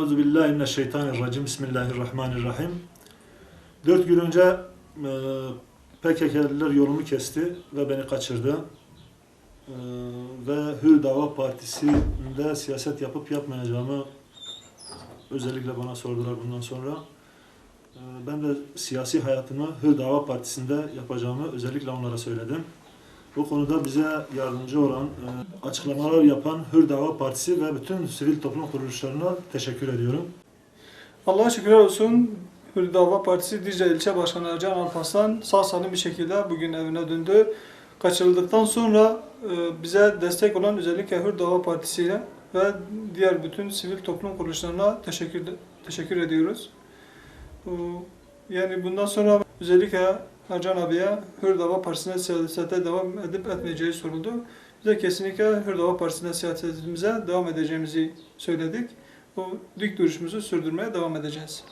Euzubillahimineşşeytanirracim. Bismillahirrahmanirrahim. 4 gün önce PKK'liler yolumu kesti ve beni kaçırdı. Ve Hür Dava Partisi'nde siyaset yapıp yapmayacağımı özellikle bana sordular bundan sonra. Ben de siyasi hayatımı Hür Dava Partisi'nde yapacağımı özellikle onlara söyledim. Bu konuda bize yardımcı olan, açıklamalar yapan Hür Dava Partisi ve bütün sivil toplum kuruluşlarına teşekkür ediyorum. Allah'a şükürler olsun. Hür Dava Partisi Dicle İlçe Başkanı Ercan Alparslan sağ salim bir şekilde bugün evine döndü. Kaçırıldıktan sonra bize destek olan özellikle Hür Dava Partisi'yle ve diğer bütün sivil toplum kuruluşlarına teşekkür ediyoruz. Yani bundan sonra özellikle Ercan abiye Hür Dava Partisi'ne siyasete devam edip etmeyeceği soruldu. Bize kesinlikle Hür Dava Partisi'ne siyasetimize devam edeceğimizi söyledik. Bu dik duruşumuzu sürdürmeye devam edeceğiz.